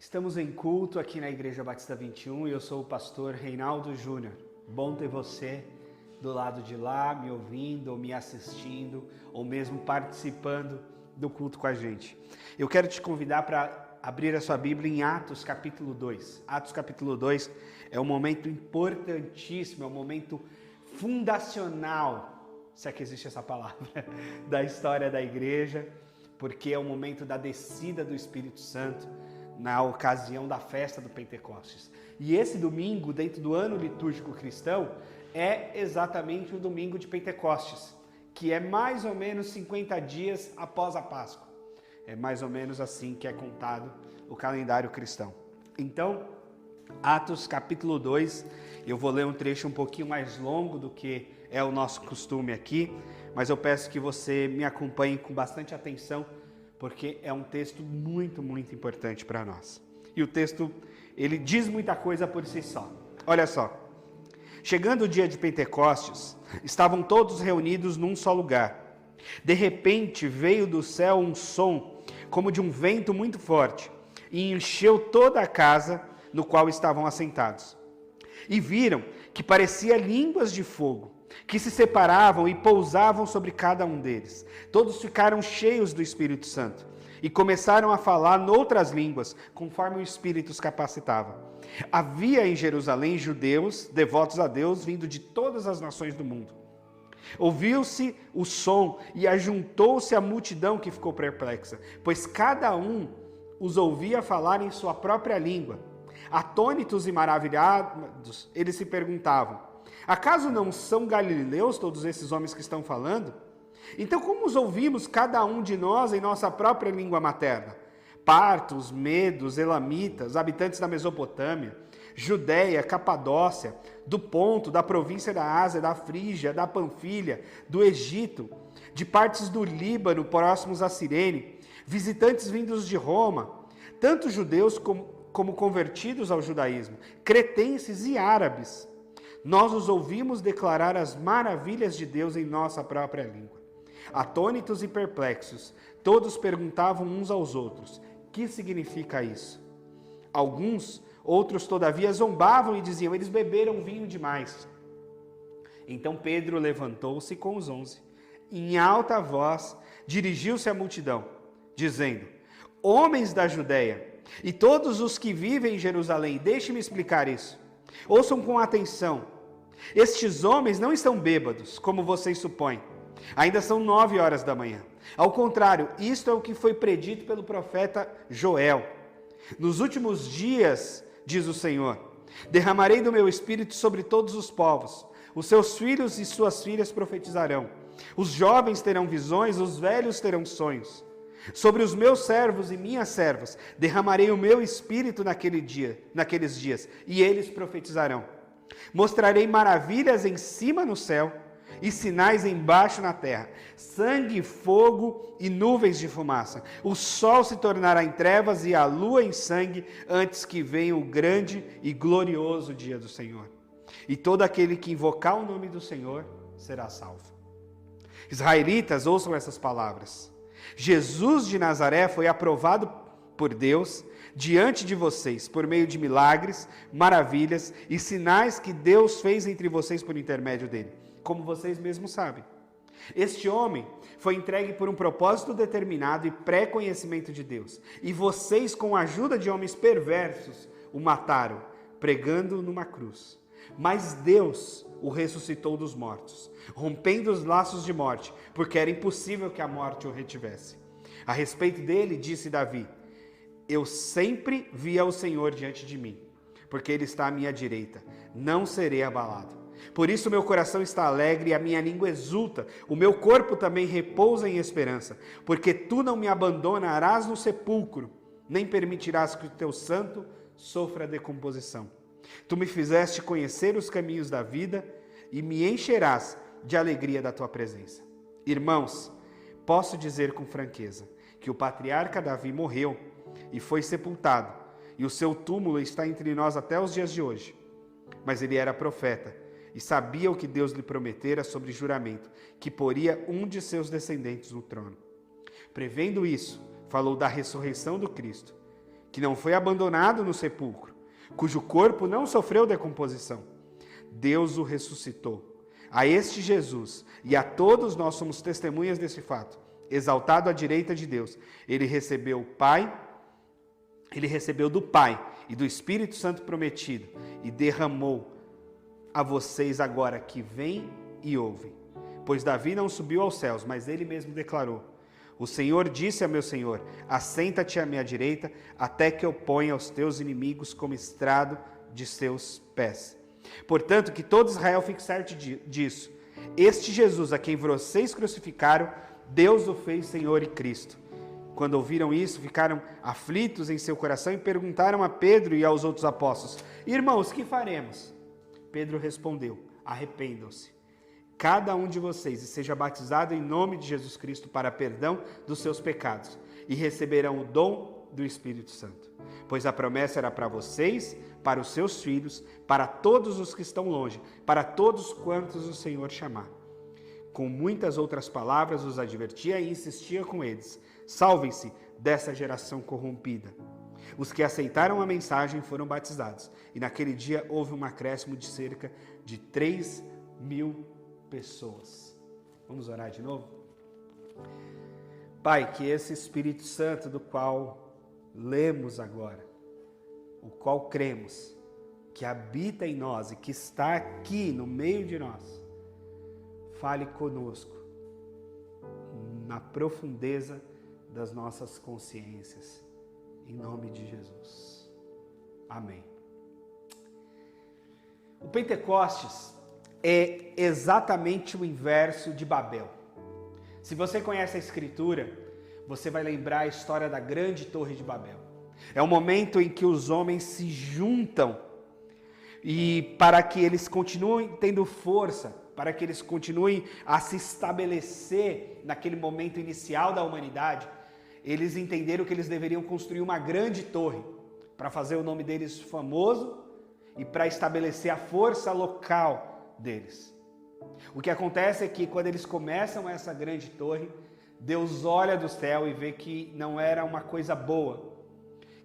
Estamos em culto aqui na Igreja Batista 21 e eu sou o pastor Reinaldo Júnior. Bom ter você do lado de lá, me ouvindo, ou me assistindo, ou mesmo participando do culto com a gente. Eu quero te convidar para abrir a sua Bíblia em Atos capítulo 2. Atos capítulo 2 é um momento importantíssimo, é um momento fundacional, se é que existe essa palavra, da história da igreja, porque é o momento da descida do Espírito Santo, na ocasião da festa do Pentecostes. E esse domingo, dentro do ano litúrgico cristão, é exatamente o domingo de Pentecostes, que é mais ou menos 50 dias após a Páscoa. É mais ou menos assim que é contado o calendário cristão. Então, Atos capítulo 2, eu vou ler um trecho um pouquinho mais longo do que é o nosso costume aqui, mas eu peço que você me acompanhe com bastante atenção, porque é um texto muito importante para nós. E o texto, ele diz muita coisa por si só. Olha só. Chegando o dia de Pentecostes, estavam todos reunidos num só lugar. De repente veio do céu um som, como de um vento muito forte, e encheu toda a casa no qual estavam assentados. E viram que parecia línguas de fogo, que se separavam e pousavam sobre cada um deles. Todos ficaram cheios do Espírito Santo e começaram a falar noutras línguas, conforme o Espírito os capacitava. Havia em Jerusalém judeus, devotos a Deus, vindo de todas as nações do mundo. Ouviu-se o som e ajuntou-se a multidão que ficou perplexa, pois cada um os ouvia falar em sua própria língua. Atônitos e maravilhados, eles se perguntavam: acaso não são galileus todos esses homens que estão falando? Então como os ouvimos cada um de nós em nossa própria língua materna? Partos, medos, elamitas, habitantes da Mesopotâmia, Judéia, Capadócia, do Ponto, da província da Ásia, da Frígia, da Panfilha, do Egito, de partes do Líbano, próximos a Cirene, visitantes vindos de Roma, tanto judeus como convertidos ao judaísmo, cretenses e árabes. Nós os ouvimos declarar as maravilhas de Deus em nossa própria língua. Atônitos e perplexos, todos perguntavam uns aos outros: que significa isso? Outros todavia zombavam e diziam: eles beberam vinho demais. Então Pedro levantou-se com os 11, em alta voz, dirigiu-se à multidão, dizendo: homens da Judéia, e todos os que vivem em Jerusalém, deixem-me explicar isso. Ouçam com atenção. Estes homens não estão bêbados, como vocês supõem. Ainda são 9 horas da manhã. Ao contrário, isto é o que foi predito pelo profeta Joel. Nos últimos dias, diz o Senhor, derramarei do meu espírito sobre todos os povos. Os seus filhos e suas filhas profetizarão. Os jovens terão visões, os velhos terão sonhos. Sobre os meus servos e minhas servas derramarei o meu espírito naqueles dias, e eles profetizarão. Mostrarei maravilhas em cima no céu e sinais embaixo na terra: sangue, fogo e nuvens de fumaça. O sol se tornará em trevas e a lua em sangue, antes que venha o grande e glorioso dia do Senhor. E todo aquele que invocar o nome do Senhor será salvo. Israelitas, ouçam essas palavras. Jesus de Nazaré foi aprovado por Deus diante de vocês, por meio de milagres, maravilhas e sinais que Deus fez entre vocês por intermédio dele, como vocês mesmos sabem. Este homem foi entregue por um propósito determinado e pré-conhecimento de Deus, e vocês, com a ajuda de homens perversos, o mataram, pregando-o numa cruz. Mas Deus o ressuscitou dos mortos, rompendo os laços de morte, porque era impossível que a morte o retivesse. A respeito dele, disse Davi: eu sempre via o Senhor diante de mim, porque ele está à minha direita, não serei abalado. Por isso meu coração está alegre e a minha língua exulta, o meu corpo também repousa em esperança, porque tu não me abandonarás no sepulcro, nem permitirás que o teu santo sofra decomposição. Tu me fizeste conhecer os caminhos da vida e me encherás de alegria da tua presença. Irmãos, posso dizer com franqueza que o patriarca Davi morreu e foi sepultado, e o seu túmulo está entre nós até os dias de hoje. Mas ele era profeta e sabia o que Deus lhe prometera sobre juramento, que poria um de seus descendentes no trono. Prevendo isso, falou da ressurreição do Cristo, que não foi abandonado no sepulcro, cujo corpo não sofreu decomposição. Deus o ressuscitou. A este Jesus e a todos nós somos testemunhas desse fato. Exaltado à direita de Deus, ele recebeu do Pai e do Espírito Santo prometido e derramou a vocês agora que vêm e ouvem. Pois Davi não subiu aos céus, mas ele mesmo declarou: o Senhor disse a meu Senhor: assenta-te à minha direita, até que eu ponha os teus inimigos como estrado de seus pés. Portanto, que todo Israel fique certo disso. Este Jesus a quem vocês crucificaram, Deus o fez Senhor e Cristo. Quando ouviram isso, ficaram aflitos em seu coração e perguntaram a Pedro e aos outros apóstolos: irmãos, que faremos? Pedro respondeu: arrependam-se, cada um de vocês, e seja batizado em nome de Jesus Cristo para perdão dos seus pecados, e receberão o dom do Espírito Santo. Pois a promessa era para vocês, para os seus filhos, para todos os que estão longe, para todos quantos o Senhor chamar. Com muitas outras palavras os advertia e insistia com eles: salvem-se dessa geração corrompida. Os que aceitaram a mensagem foram batizados, e naquele dia houve um acréscimo de cerca de 3.000 pessoas. Vamos orar de novo? Pai, que esse Espírito Santo do qual lemos agora, o qual cremos, que habita em nós e que está aqui no meio de nós, fale conosco na profundeza das nossas consciências, em nome de Jesus. Amém. O Pentecostes é exatamente o inverso de Babel. Se você conhece a Escritura, você vai lembrar a história da grande Torre de Babel. É o momento em que os homens se juntam e para que eles continuem tendo força, para que eles continuem a se estabelecer naquele momento inicial da humanidade, eles entenderam que eles deveriam construir uma grande torre para fazer o nome deles famoso e para estabelecer a força local deles. O que acontece é que quando eles começam essa grande torre, Deus olha do céu e vê que não era uma coisa boa,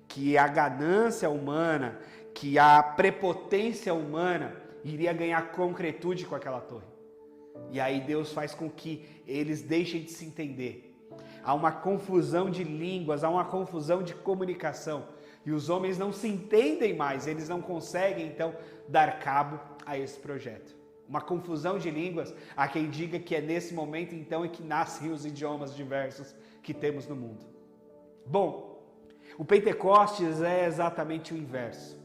que a ganância humana, que a prepotência humana iria ganhar concretude com aquela torre. E aí Deus faz com que eles deixem de se entender. Há uma confusão de línguas, há uma confusão de comunicação. E os homens não se entendem mais, eles não conseguem então dar cabo a esse projeto. Uma confusão de línguas, há quem diga que é nesse momento então é que nascem os idiomas diversos que temos no mundo. Bom, o Pentecostes é exatamente o inverso.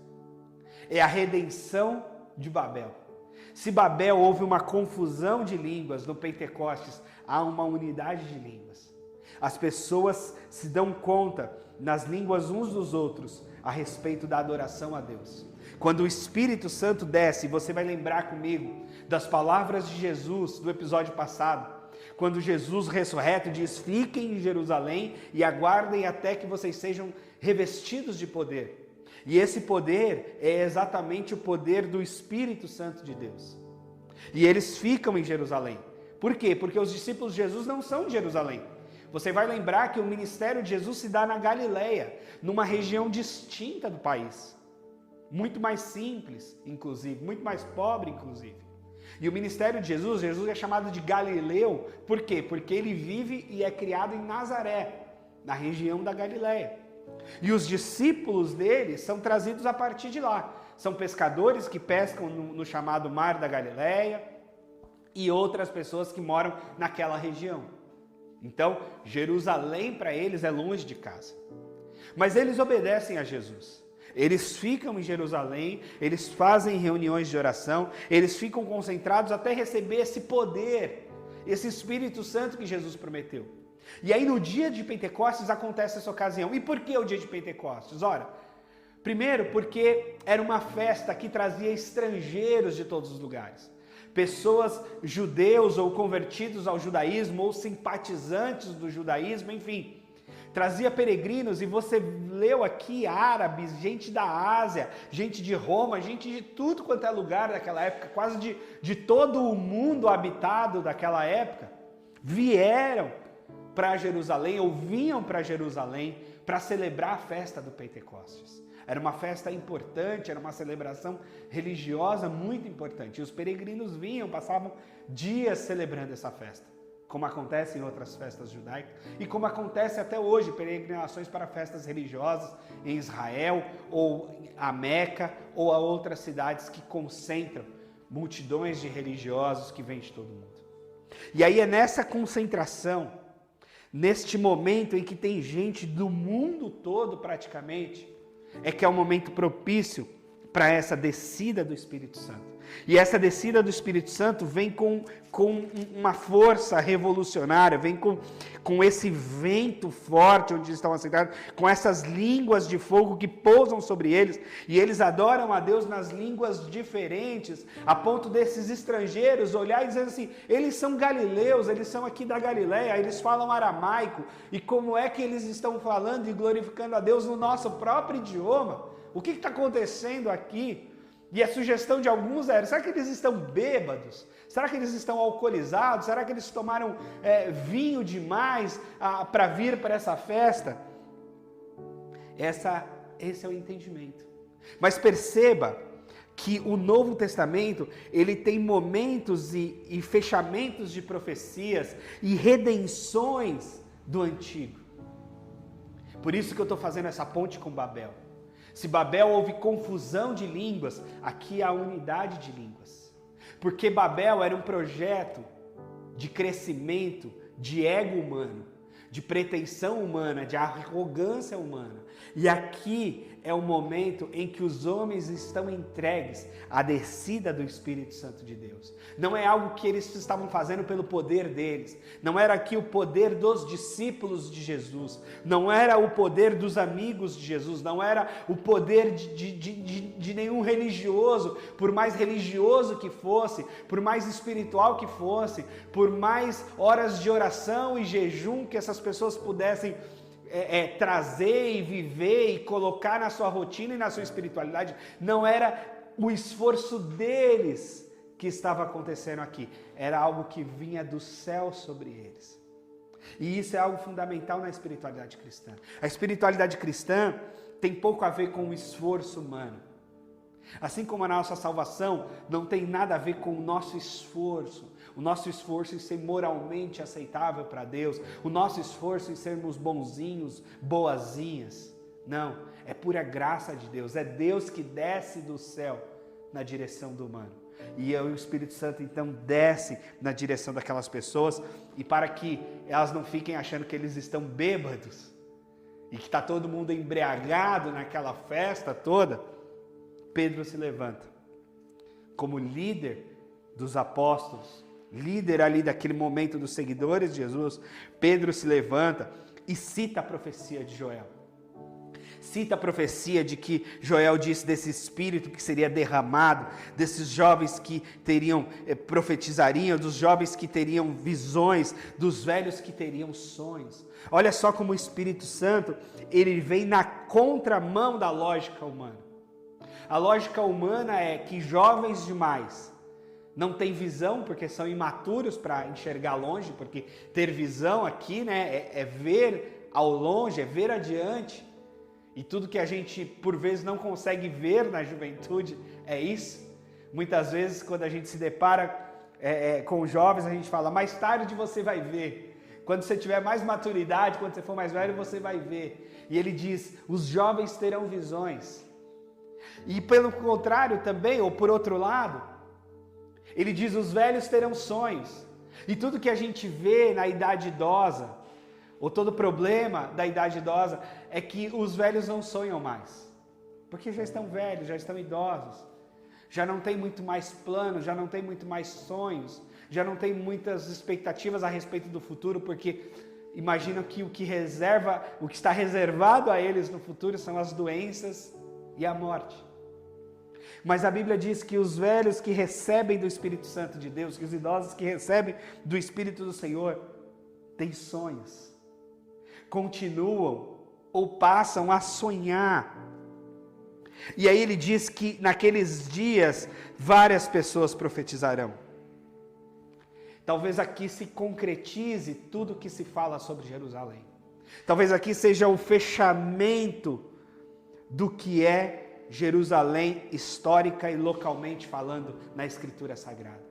É a redenção de Babel. Se Babel houve uma confusão de línguas, no Pentecostes há uma unidade de línguas. As pessoas se dão conta nas línguas uns dos outros a respeito da adoração a Deus. Quando o Espírito Santo desce, você vai lembrar comigo das palavras de Jesus do episódio passado, quando Jesus ressurreto diz: fiquem em Jerusalém e aguardem até que vocês sejam revestidos de poder. E esse poder é exatamente o poder do Espírito Santo de Deus. E eles ficam em Jerusalém. Por quê? Porque os discípulos de Jesus não são de Jerusalém. Você vai lembrar que o ministério de Jesus se dá na Galileia, numa região distinta do país. Muito mais simples, inclusive, muito mais pobre, inclusive. E o ministério de Jesus é chamado de Galileu, por quê? Porque ele vive e é criado em Nazaré, na região da Galileia. E os discípulos dele são trazidos a partir de lá. São pescadores que pescam no chamado Mar da Galileia e outras pessoas que moram naquela região. Então, Jerusalém para eles é longe de casa. Mas eles obedecem a Jesus. Eles ficam em Jerusalém, eles fazem reuniões de oração, eles ficam concentrados até receber esse poder, esse Espírito Santo que Jesus prometeu. E aí no dia de Pentecostes acontece essa ocasião. E por que o dia de Pentecostes? Ora, primeiro porque era uma festa que trazia estrangeiros de todos os lugares. Pessoas judeus ou convertidos ao judaísmo ou simpatizantes do judaísmo, enfim. Trazia peregrinos, e você leu aqui árabes, gente da Ásia, gente de Roma, gente de tudo quanto é lugar daquela época, quase de todo o mundo habitado daquela época, vieram para Jerusalém, ou vinham para Jerusalém para celebrar a festa do Pentecostes. Era uma festa importante, era uma celebração religiosa muito importante. E os peregrinos vinham, passavam dias celebrando essa festa, como acontece em outras festas judaicas e como acontece até hoje, peregrinações para festas religiosas em Israel, ou a Meca, ou a outras cidades que concentram multidões de religiosos que vêm de todo mundo. E aí é nessa concentração, neste momento em que tem gente do mundo todo praticamente, é que é o momento propício para essa descida do Espírito Santo. E essa descida do Espírito Santo vem com uma força revolucionária, vem com esse vento forte onde eles estão assentados, com essas línguas de fogo que pousam sobre eles, e eles adoram a Deus nas línguas diferentes, a ponto desses estrangeiros olhar e dizer assim, eles são galileus, eles são aqui da Galileia, eles falam aramaico, e como é que eles estão falando e glorificando a Deus no nosso próprio idioma? O que está acontecendo aqui? E a sugestão de alguns era, será que eles estão bêbados? Será que eles estão alcoolizados? Será que eles tomaram vinho demais para vir para essa festa? Esse é o entendimento. Mas perceba que o Novo Testamento, ele tem momentos e fechamentos de profecias e redenções do Antigo. Por isso que eu estou fazendo essa ponte com Babel. Se Babel houve confusão de línguas, aqui há unidade de línguas. Porque Babel era um projeto de crescimento, de ego humano, de pretensão humana, de arrogância humana. E aqui é o momento em que os homens estão entregues à descida do Espírito Santo de Deus. Não é algo que eles estavam fazendo pelo poder deles. Não era aqui o poder dos discípulos de Jesus. Não era o poder dos amigos de Jesus. Não era o poder de nenhum religioso. Por mais religioso que fosse, por mais espiritual que fosse, por mais horas de oração e jejum que essas pessoas pudessem trazer e viver e colocar na sua rotina e na sua espiritualidade, não era o esforço deles que estava acontecendo aqui, era algo que vinha do céu sobre eles. E isso é algo fundamental na espiritualidade cristã. A espiritualidade cristã tem pouco a ver com o esforço humano. Assim como a nossa salvação não tem nada a ver com o nosso esforço em ser moralmente aceitável para Deus, o nosso esforço em sermos bonzinhos, boazinhas. Não, é pura graça de Deus, é Deus que desce do céu na direção do humano. E o Espírito Santo então desce na direção daquelas pessoas, e para que elas não fiquem achando que eles estão bêbados, e que está todo mundo embriagado naquela festa toda, Pedro se levanta, como líder dos apóstolos, líder ali daquele momento dos seguidores de Jesus. Pedro se levanta e cita a profecia de Joel. Cita a profecia de que Joel disse desse Espírito que seria derramado, desses jovens que profetizariam, dos jovens que teriam visões, dos velhos que teriam sonhos. Olha só como o Espírito Santo, ele vem na contramão da lógica humana. A lógica humana é que jovens demais não têm visão porque são imaturos para enxergar longe, porque ter visão aqui, né, é ver ao longe, é ver adiante. E tudo que a gente, por vezes, não consegue ver na juventude é isso. Muitas vezes, quando a gente se depara com jovens, a gente fala, mais tarde você vai ver. Quando você tiver mais maturidade, quando você for mais velho, você vai ver. E ele diz, os jovens terão visões. E pelo contrário também, ou por outro lado, ele diz, os velhos terão sonhos. E tudo que a gente vê na idade idosa, ou todo problema da idade idosa, é que os velhos não sonham mais. Porque já estão velhos, já estão idosos. Já não tem muito mais planos, já não tem muito mais sonhos, já não tem muitas expectativas a respeito do futuro, porque imaginam que o que está reservado a eles no futuro são as doenças e a morte. Mas a Bíblia diz que os velhos que recebem do Espírito Santo de Deus, que os idosos que recebem do Espírito do Senhor, têm sonhos, continuam ou passam a sonhar. E aí ele diz que naqueles dias várias pessoas profetizarão. talvez aqui se concretize tudo que se fala sobre Jerusalém. Talvez aqui seja o fechamento do que é Jerusalém histórica e localmente falando na Escritura Sagrada.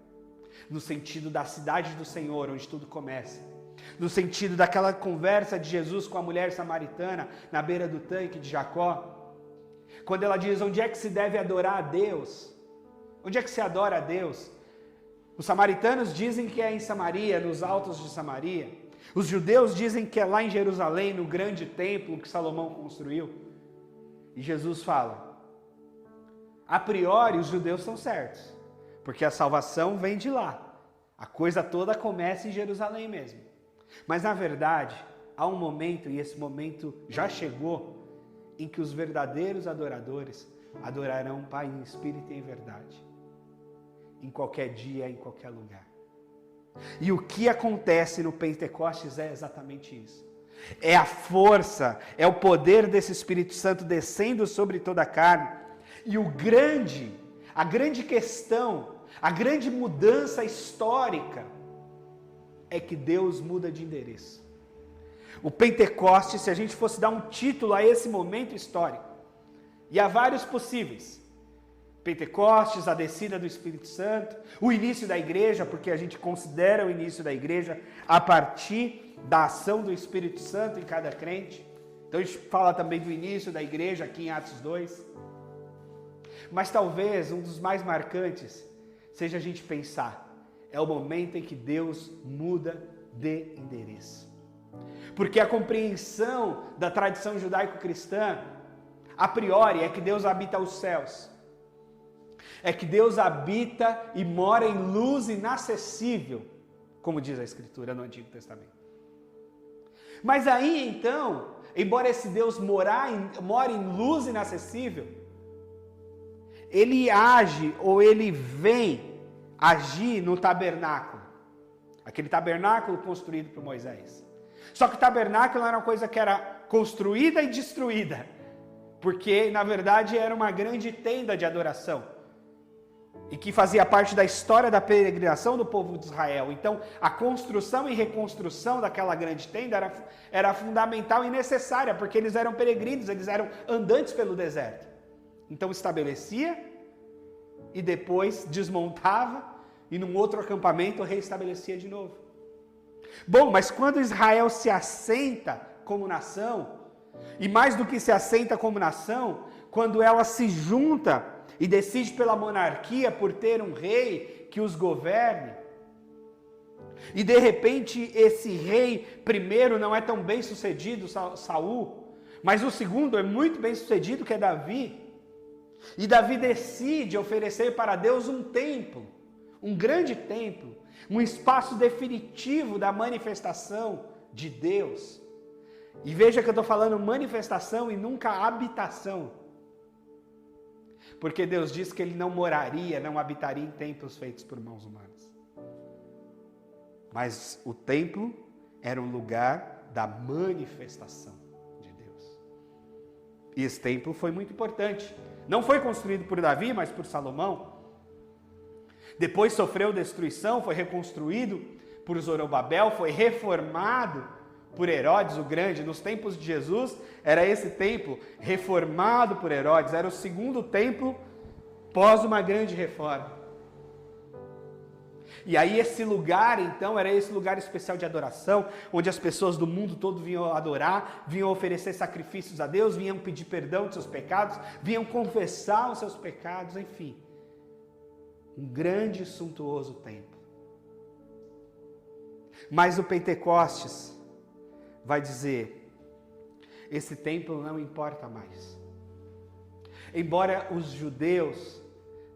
No sentido da cidade do Senhor, onde tudo começa. No sentido daquela conversa de Jesus com a mulher samaritana na beira do tanque de Jacó. Quando ela diz, onde é que se deve adorar a Deus? Onde é que se adora a Deus? Os samaritanos dizem que é em Samaria, nos altos de Samaria. Os judeus dizem que é lá em Jerusalém, no grande templo que Salomão construiu. E Jesus fala, a priori os judeus estão certos, porque a salvação vem de lá. A coisa toda começa em Jerusalém mesmo. Mas na verdade, há um momento, e esse momento já chegou, em que os verdadeiros adoradores adorarão o Pai em espírito e em verdade. Em qualquer dia, em qualquer lugar. E o que acontece no Pentecostes é exatamente isso. É a força, é o poder desse Espírito Santo descendo sobre toda a carne. E a grande questão, a grande mudança histórica é que Deus muda de endereço. O Pentecostes, se a gente fosse dar um título a esse momento histórico, e há vários possíveis. Pentecostes, a descida do Espírito Santo, o início da igreja, porque a gente considera o início da igreja a partir da ação do Espírito Santo em cada crente. Então a gente fala também do início da igreja aqui em Atos 2. Mas talvez um dos mais marcantes seja a gente pensar, é o momento em que Deus muda de endereço. Porque a compreensão da tradição judaico-cristã, a priori, é que Deus habita os céus. É que Deus habita e mora em luz inacessível, como diz a Escritura no Antigo Testamento. Mas aí então, embora esse Deus more em luz inacessível, ele age ou ele vem agir no tabernáculo. Aquele tabernáculo construído por Moisés. Só que o tabernáculo era uma coisa que era construída e destruída, porque na verdade era uma grande tenda de adoração. E que fazia parte da história da peregrinação do povo de Israel. Então, a construção e reconstrução daquela grande tenda era fundamental e necessária, porque eles eram peregrinos, eles eram andantes pelo deserto. Então, estabelecia e depois desmontava e num outro acampamento reestabelecia de novo. Bom, mas quando Israel se assenta como nação, e mais do que se assenta como nação, quando ela se junta e decide pela monarquia, por ter um rei que os governe, e de repente esse rei primeiro não é tão bem sucedido, Saul, mas o segundo é muito bem sucedido, que é Davi, e Davi decide oferecer para Deus um templo, um grande templo, um espaço definitivo da manifestação de Deus. E veja que eu estou falando manifestação e nunca habitação. Porque Deus disse que Ele não moraria, não habitaria em templos feitos por mãos humanas. Mas o templo era um lugar da manifestação de Deus. E esse templo foi muito importante. Não foi construído por Davi, mas por Salomão. Depois sofreu destruição, foi reconstruído por Zorobabel, foi reformado por Herodes o Grande. Nos tempos de Jesus, era esse templo reformado por Herodes, era o segundo templo pós uma grande reforma. E aí esse lugar, então, era esse lugar especial de adoração, onde as pessoas do mundo todo vinham adorar, vinham oferecer sacrifícios a Deus, vinham pedir perdão dos seus pecados, vinham confessar os seus pecados, enfim. Um grande e suntuoso templo. Mas o Pentecostes vai dizer, esse templo não importa mais. Embora os judeus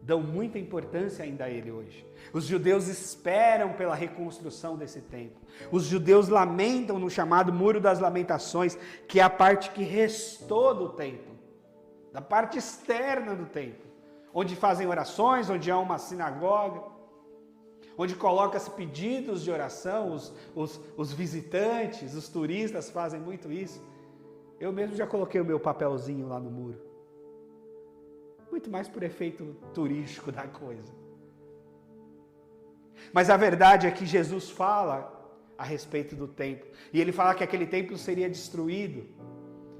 dão muita importância ainda a ele hoje. Os judeus esperam pela reconstrução desse templo. Os judeus lamentam no chamado Muro das Lamentações, que é a parte que restou do templo, da parte externa do templo, onde fazem orações, onde há uma sinagoga, onde coloca-se pedidos de oração, os visitantes, os turistas fazem muito isso. Eu mesmo já coloquei o meu papelzinho lá no muro. Muito mais por efeito turístico da coisa. Mas a verdade é que Jesus fala a respeito do templo. E ele fala que aquele templo seria destruído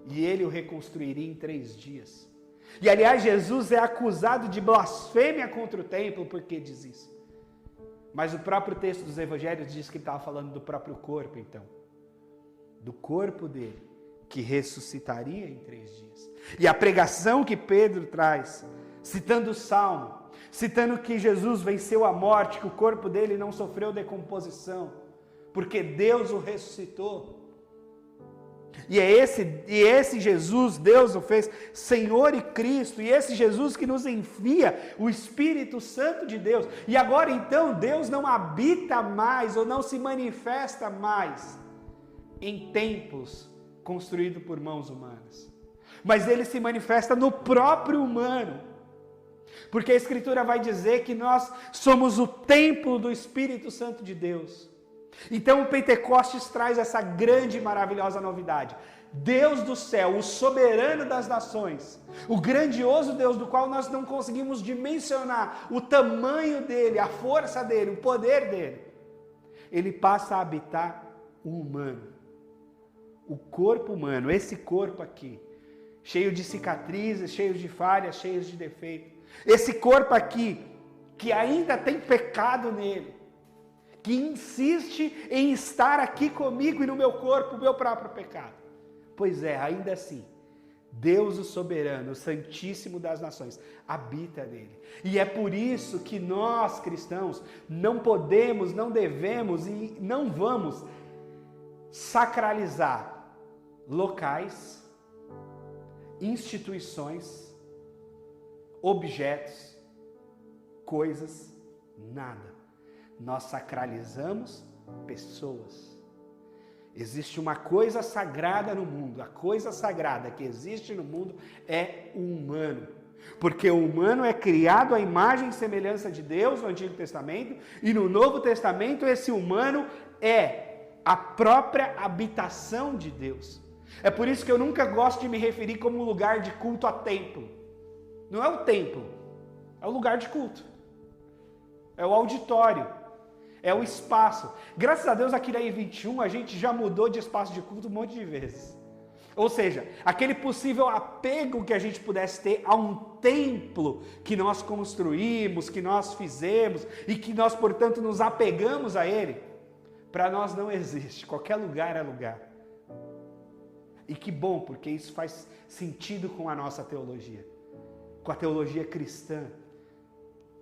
e ele o reconstruiria em 3 dias. E aliás, Jesus é acusado de blasfêmia contra o templo porque diz isso. Mas o próprio texto dos evangelhos diz que ele estava falando do próprio corpo, então. Do corpo dele, que ressuscitaria em 3 dias. E a pregação que Pedro traz, citando o Salmo, citando que Jesus venceu a morte, que o corpo dele não sofreu decomposição, porque Deus o ressuscitou. E esse Jesus, Deus o fez Senhor e Cristo, e esse Jesus que nos envia o Espírito Santo de Deus. E agora então Deus não habita mais, ou não se manifesta mais em templos construídos por mãos humanas, mas Ele se manifesta no próprio humano, porque a Escritura vai dizer que nós somos o templo do Espírito Santo de Deus. Então o Pentecostes traz essa grande e maravilhosa novidade. Deus do céu, o soberano das nações, o grandioso Deus do qual nós não conseguimos dimensionar o tamanho dele, a força dele, o poder dele, ele passa a habitar o humano, o corpo humano, esse corpo aqui, cheio de cicatrizes, cheio de falhas, cheio de defeitos. Esse corpo aqui, que ainda tem pecado nele, que insiste em estar aqui comigo e no meu corpo, o meu próprio pecado. Pois é, ainda assim, Deus o soberano, o santíssimo das nações, habita nele. E é por isso que nós, cristãos, não podemos, não devemos e não vamos sacralizar locais, instituições, objetos, coisas, nada. Nós sacralizamos pessoas. Existe uma coisa sagrada no mundo. A coisa sagrada que existe no mundo é o humano. Porque o humano é criado à imagem e semelhança de Deus no Antigo Testamento, e no Novo Testamento esse humano é a própria habitação de Deus. É por isso que eu nunca gosto de me referir como um lugar de culto a templo. Não é o templo, é o lugar de culto. É o auditório. É o espaço. Graças a Deus aqui na I21 a gente já mudou de espaço de culto um monte de vezes. Ou seja, aquele possível apego que a gente pudesse ter a um templo que nós construímos, que nós fizemos e que nós, portanto, nos apegamos a ele, para nós não existe. Qualquer lugar é lugar. E que bom, porque isso faz sentido com a nossa teologia, com a teologia cristã,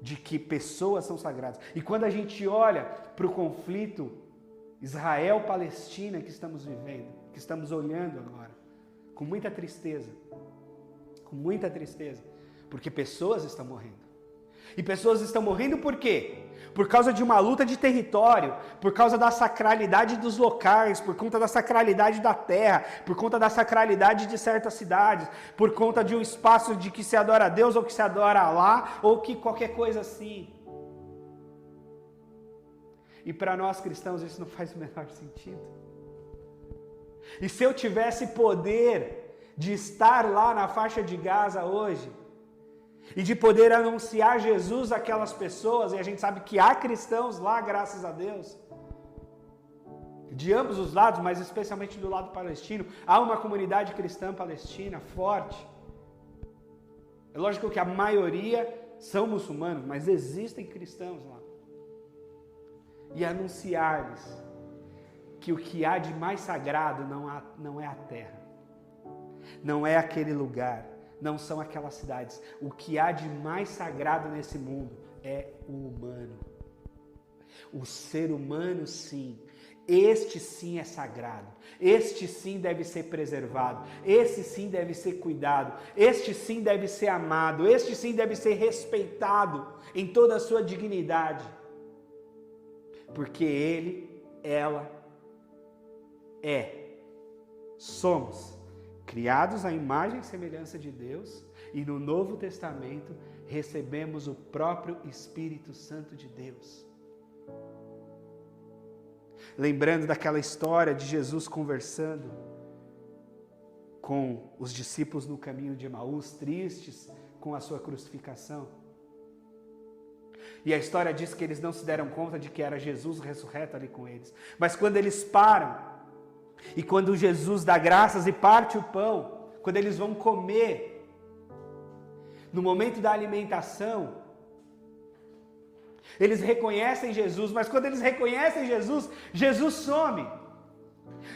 de que pessoas são sagradas. E quando a gente olha para o conflito Israel-Palestina que estamos vivendo, que estamos olhando agora, com muita tristeza, porque pessoas estão morrendo. E pessoas estão morrendo por quê? Por causa de uma luta de território, por causa da sacralidade dos locais, por conta da sacralidade da terra, por conta da sacralidade de certas cidades, por conta de um espaço de que se adora a Deus ou que se adora a lá, ou que qualquer coisa assim. E para nós cristãos isso não faz o menor sentido. E se eu tivesse poder de estar lá na faixa de Gaza hoje, e de poder anunciar Jesus àquelas pessoas, e a gente sabe que há cristãos lá, graças a Deus, de ambos os lados, mas especialmente do lado palestino, há uma comunidade cristã palestina forte. É lógico que a maioria são muçulmanos, mas existem cristãos lá. E anunciar-lhes que o que há de mais sagrado não é a terra, não é aquele lugar, não são aquelas cidades. O que há de mais sagrado nesse mundo é o humano. O ser humano, sim. Este sim é sagrado. Este sim deve ser preservado. Este sim deve ser cuidado. Este sim deve ser amado. Este sim deve ser respeitado em toda a sua dignidade. Porque ele, ela, somos criados à imagem e semelhança de Deus, e no Novo Testamento recebemos o próprio Espírito Santo de Deus. Lembrando daquela história de Jesus conversando com os discípulos no caminho de Emaús, tristes com a sua crucificação. E a história diz que eles não se deram conta de que era Jesus ressurreto ali com eles. Mas quando eles param, e quando Jesus dá graças e parte o pão, quando eles vão comer, no momento da alimentação, eles reconhecem Jesus, mas quando eles reconhecem Jesus, Jesus some.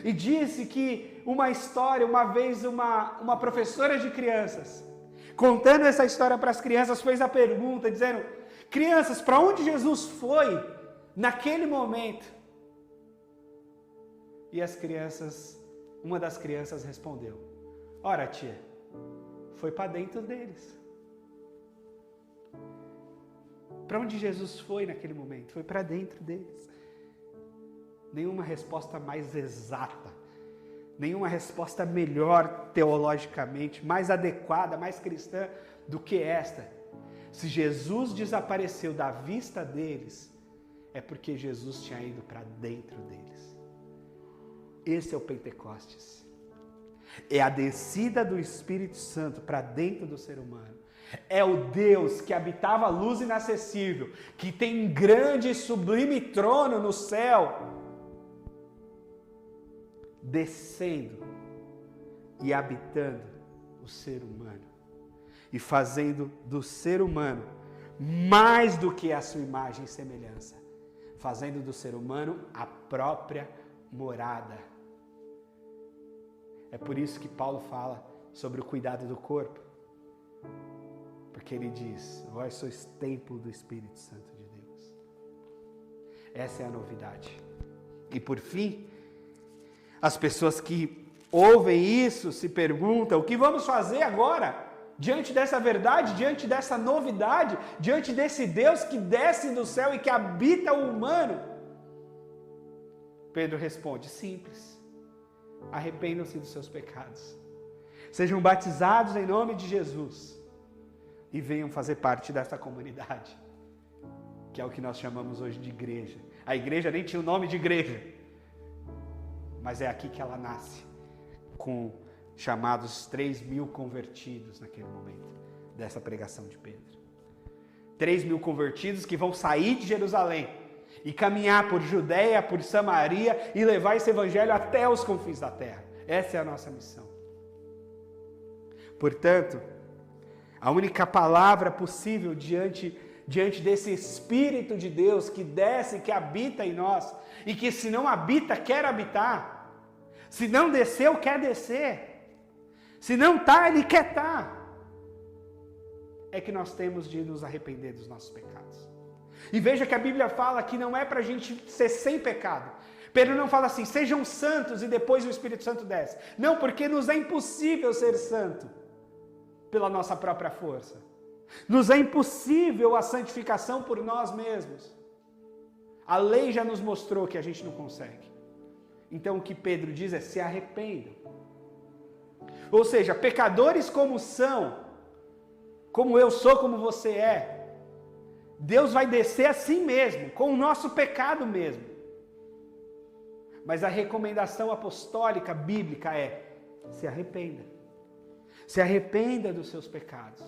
E disse que uma história, uma vez uma professora de crianças, contando essa história para as crianças, fez a pergunta, dizendo: crianças, para onde Jesus foi naquele momento? E uma das crianças respondeu: ora, tia, foi para dentro deles. Para onde Jesus foi naquele momento? Foi para dentro deles. Nenhuma resposta mais exata, nenhuma resposta melhor teologicamente, mais adequada, mais cristã do que esta. Se Jesus desapareceu da vista deles, é porque Jesus tinha ido para dentro deles. Esse é o Pentecostes. É a descida do Espírito Santo para dentro do ser humano. É o Deus que habitava a luz inacessível, que tem um grande e sublime trono no céu, descendo e habitando o ser humano e fazendo do ser humano mais do que a sua imagem e semelhança, fazendo do ser humano a própria morada. É por isso que Paulo fala sobre o cuidado do corpo, porque ele diz: vós sois templo do Espírito Santo de Deus. Essa é a novidade. E por fim, as pessoas que ouvem isso se perguntam: o que vamos fazer agora? Diante dessa verdade, diante dessa novidade, diante desse Deus que desce do céu e que habita o humano? Pedro responde: simples. Arrependam-se dos seus pecados. Sejam batizados em nome de Jesus. E venham fazer parte dessa comunidade, que é o que nós chamamos hoje de igreja. A igreja nem tinha o nome de igreja, mas é aqui que ela nasce, com chamados 3.000 convertidos naquele momento, dessa pregação de Pedro. 3.000 convertidos que vão sair de Jerusalém e caminhar por Judeia, por Samaria e levar esse evangelho até os confins da terra. Essa é a nossa missão. Portanto, a única palavra possível diante desse Espírito de Deus que desce, que habita em nós, e que se não habita, quer habitar. Se não desceu, quer descer. Se não está, ele quer estar. É que nós temos de nos arrepender dos nossos pecados. E veja que a Bíblia fala que não é para a gente ser sem pecado. Pedro não fala assim: sejam santos e depois o Espírito Santo desce. Não, porque nos é impossível ser santo pela nossa própria força. Nos é impossível a santificação por nós mesmos. A lei já nos mostrou que a gente não consegue. Então o que Pedro diz é: se arrependam. Ou seja, pecadores como são, como eu sou, como você é, Deus vai descer assim mesmo, com o nosso pecado mesmo. Mas a recomendação apostólica, bíblica é: se arrependa. Se arrependa dos seus pecados.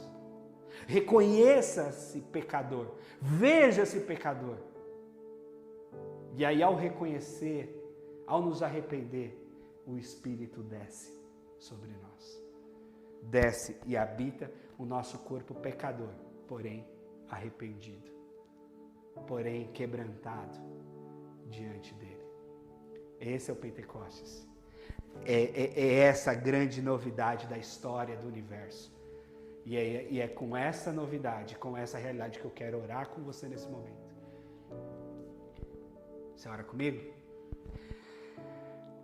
Reconheça-se pecador. Veja-se pecador. E aí, ao reconhecer, ao nos arrepender, o Espírito desce sobre nós. Desce e habita o nosso corpo pecador, porém arrependido, porém quebrantado diante dele. Esse é o Pentecostes. É essa grande novidade da história do universo. E é com essa novidade, com essa realidade que eu quero orar com você nesse momento. Você ora comigo?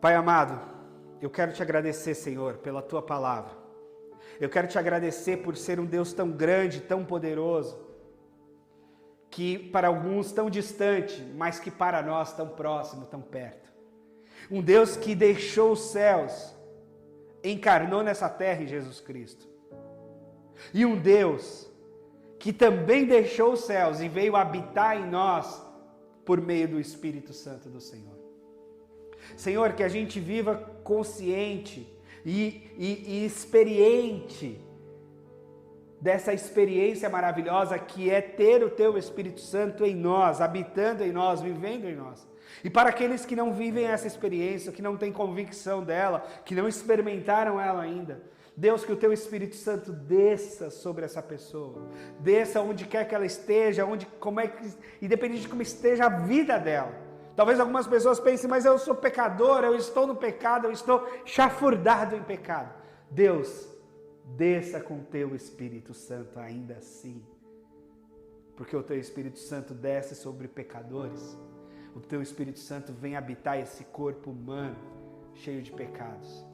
Pai amado, eu quero te agradecer, Senhor, pela Tua palavra. Eu quero te agradecer por ser um Deus tão grande, tão poderoso, que para alguns tão distante, mas que para nós tão próximo, tão perto. Um Deus que deixou os céus, encarnou nessa terra em Jesus Cristo. E um Deus que também deixou os céus e veio habitar em nós por meio do Espírito Santo do Senhor. Senhor, que a gente viva consciente e experiente dessa experiência maravilhosa que é ter o Teu Espírito Santo em nós, habitando em nós, vivendo em nós. E para aqueles que não vivem essa experiência, que não têm convicção dela, que não experimentaram ela ainda, Deus, que o Teu Espírito Santo desça sobre essa pessoa, desça onde quer que ela esteja, independente de como esteja a vida dela. Talvez algumas pessoas pensem, mas eu sou pecador, eu estou no pecado, eu estou chafurdado em pecado. Deus, desça com o Teu Espírito Santo ainda assim, porque o Teu Espírito Santo desce sobre pecadores. O Teu Espírito Santo vem habitar esse corpo humano cheio de pecados.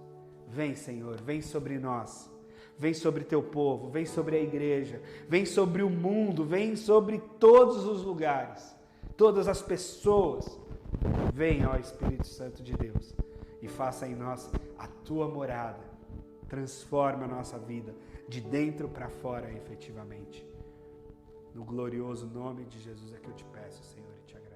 Vem, Senhor, vem sobre nós, vem sobre Teu povo, vem sobre a igreja, vem sobre o mundo, vem sobre todos os lugares, todas as pessoas. Vem, ó Espírito Santo de Deus, e faça em nós a Tua morada. Transforma a nossa vida de dentro para fora efetivamente. No glorioso nome de Jesus é que eu te peço, Senhor, e te agradeço.